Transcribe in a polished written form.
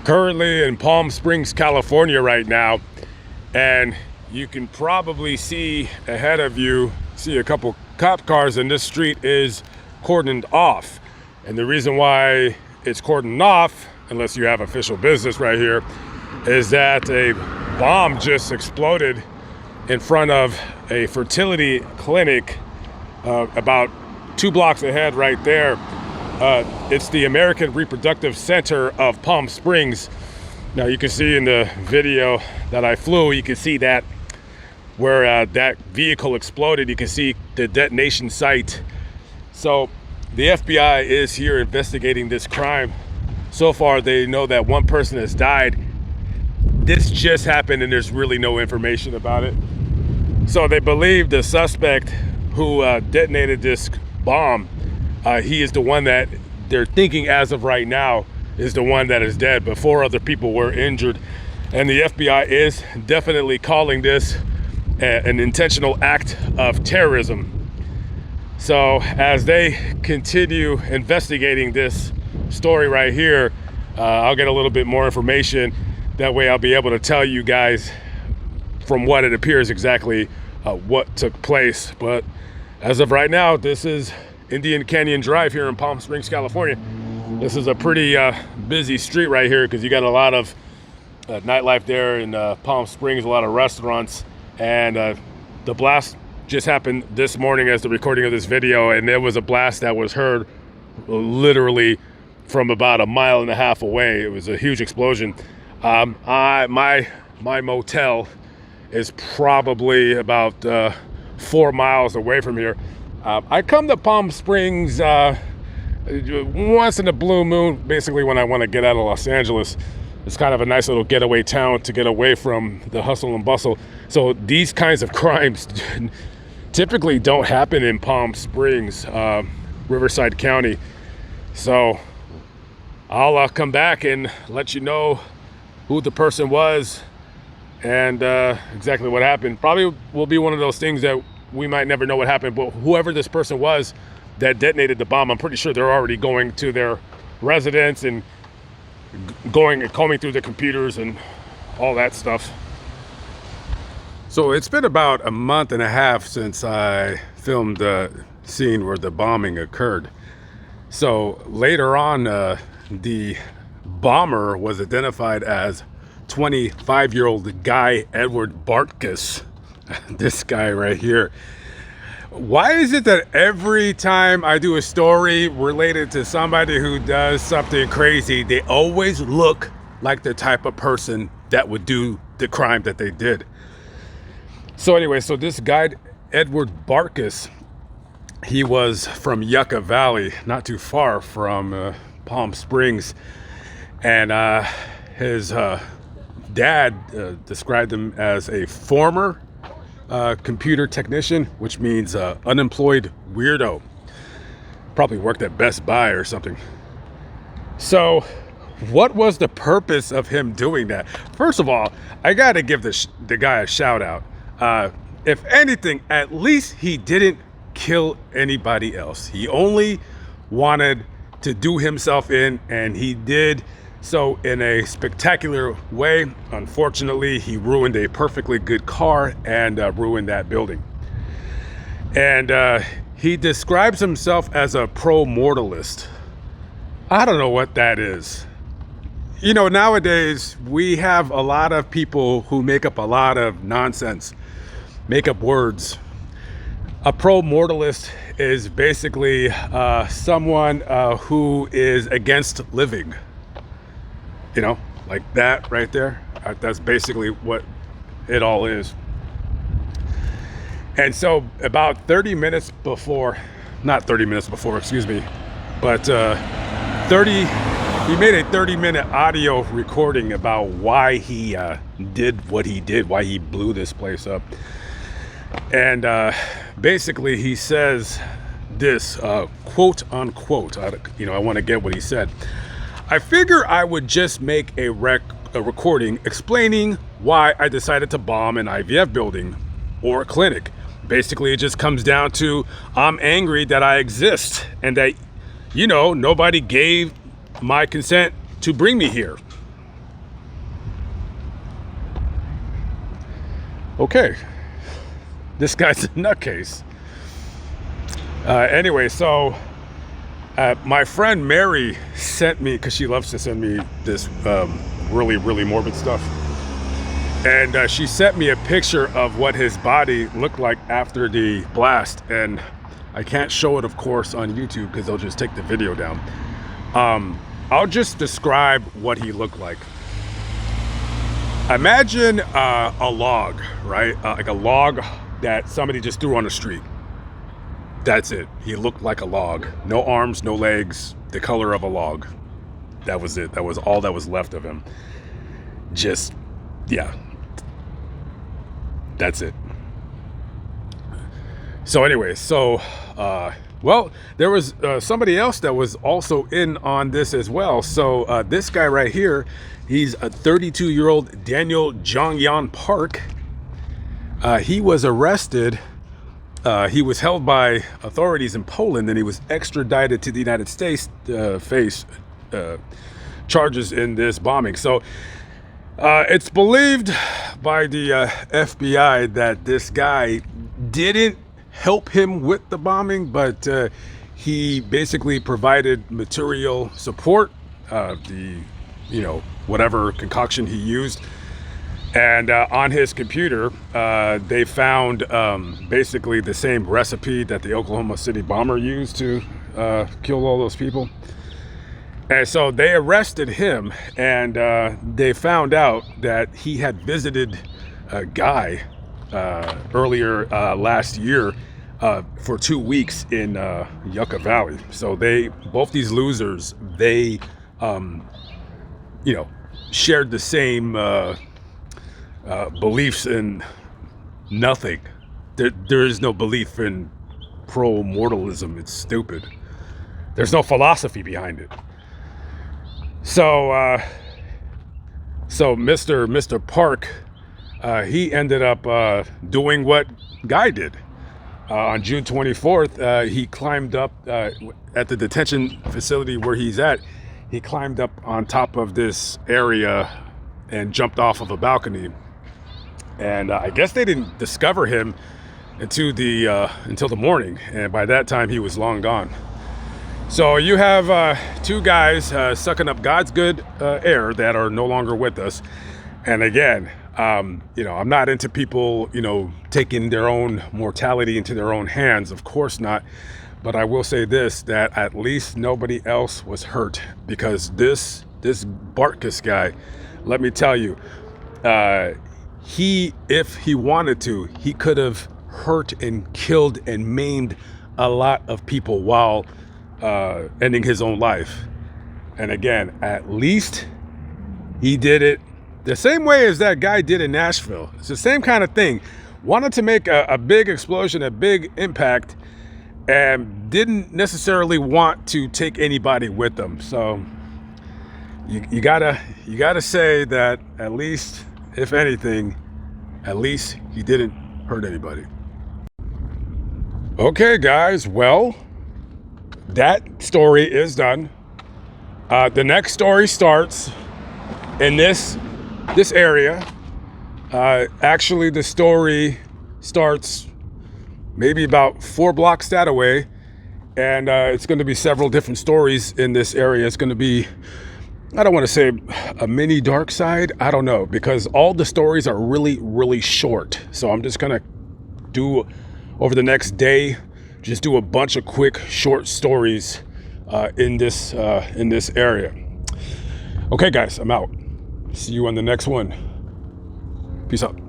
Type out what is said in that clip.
currently in Palm Springs, California right now, and you can probably see ahead of you, see a couple cop cars, and this street is cordoned off. And the reason why it's cordoned off, unless you have official business right here, is that a bomb just exploded in front of a fertility clinic about 2 blocks ahead right there. It's the American Reproductive Center of Palm Springs. Now you can see in the video that I flew, you can see that where that vehicle exploded, you can see the detonation site. So the FBI is here investigating this crime. So far they know that 1 person has died. This just happened and there's really no information about it. So they believe the suspect who detonated this bomb, he is the one that they're thinking as of right now is the one that is dead, but 4 other people were injured. And the FBI is definitely calling this an intentional act of terrorism. So as they continue investigating this story right here, I'll get a little bit more information. That way I'll be able to tell you guys from what it appears exactly what took place. But as of right now, this is Indian Canyon Drive here in Palm Springs, California. This is a pretty busy street right here because you got a lot of nightlife there in Palm Springs, a lot of restaurants. And the blast just happened this morning as the recording of this video, and there was a blast that was heard literally from about 1.5 miles away. It was a huge explosion. My motel is probably about 4 miles away from here. I come to Palm Springs once in a blue moon, basically when I want to get out of Los Angeles. It's kind of a nice little getaway town to get away from the hustle and bustle. So these kinds of crimes typically don't happen in Palm Springs, Riverside County. So I'll come back and let you know who the person was and exactly what happened. Probably will be one of those things that we might never know what happened, but whoever this person was that detonated the bomb, I'm pretty sure they're already going to their residence and going and combing through the computers and all that stuff. So it's been about 1.5 months since I filmed the scene where the bombing occurred. So later on, the bomber was identified as 25-year-old Guy Edward Bartkus. This guy right here. Why is it that every time I do a story related to somebody who does something crazy, they always look like the type of person that would do the crime that they did? So anyway, so this guy, Edward Bartkus, he was from Yucca Valley, not too far from Palm Springs. And his dad described him as a former computer technician, which means unemployed weirdo. Probably worked at Best Buy or something. So what was the purpose of him doing that? First of all, I got to give the guy a shout out. If anything, at least he didn't kill anybody else. He only wanted to do himself in, and he did so in a spectacular way. Unfortunately, he ruined a perfectly good car and ruined that building. And he describes himself as a pro-mortalist. I don't know what that is. You know, nowadays we have a lot of people who make up a lot of nonsense, make up words. A pro-mortalist is basically someone who is against living. You know, like that right there. That's basically what it all is. And so about 30 minutes before, not 30 minutes before, excuse me, but he made a 30-minute audio recording about why he did what he did, why he blew this place up. And basically he says this, quote unquote, I want to get what he said. I figure I would just make a recording explaining why I decided to bomb an IVF building or a clinic. Basically, it just comes down to I'm angry that I exist and that, nobody gave my consent to bring me here. Okay, this guy's a nutcase. Anyway, so my friend Mary sent me, because she loves to send me this really, really morbid stuff. And she sent me a picture of what his body looked like after the blast. And I can't show it, of course, on YouTube because they'll just take the video down. I'll just describe what he looked like. Imagine a log, right? Like a log that somebody just threw on the street. That's it. He looked like a log. No arms, no legs, the color of a log. That was it. That was all that was left of him. Just, yeah. That's it. So anyway, well, there was somebody else that was also in on this as well. So this guy right here, he's a 32-year-old Daniel Jong-Yan Park. He was arrested. He was held by authorities in Poland, and he was extradited to the United States to face charges in this bombing. So it's believed by the FBI that this guy didn't help him with the bombing, but he basically provided material support, whatever concoction he used. And on his computer, they found basically the same recipe that the Oklahoma City bomber used to kill all those people. And so they arrested him, and they found out that he had visited a guy earlier last year for 2 weeks in Yucca Valley. So both these losers, they, shared the same beliefs in nothing. There is no belief in pro-mortalism. It's stupid. There's no philosophy behind it. So Mr. Park, he ended up doing what Guy did. On June 24th, he climbed up at the detention facility where he's at. He climbed up on top of this area and jumped off of a balcony. And I guess they didn't discover him until the morning. And by that time, he was long gone. So you have two guys sucking up God's good air that are no longer with us. And again, I'm not into people, taking their own mortality into their own hands. Of course not. But I will say this, that at least nobody else was hurt, because this Bartkus guy, let me tell you, if he wanted to, he could have hurt and killed and maimed a lot of people while ending his own life. And again, at least he did it the same way as that guy did in Nashville. It's the same kind of thing. Wanted to make a big explosion, a big impact, and didn't necessarily want to take anybody with them. So you gotta say that at least, if anything, at least he didn't hurt anybody. Okay, guys, well, that story is done. The next story starts in this area. Actually, the story starts maybe about 4 blocks that away, and it's going to be several different stories in this area. It's going to be, I don't want to say a mini dark side. I don't know, because all the stories are really, really short. So I'm just going to do, over the next day, just do a bunch of quick, short stories in this area. Okay, guys, I'm out. See you on the next one. Peace out.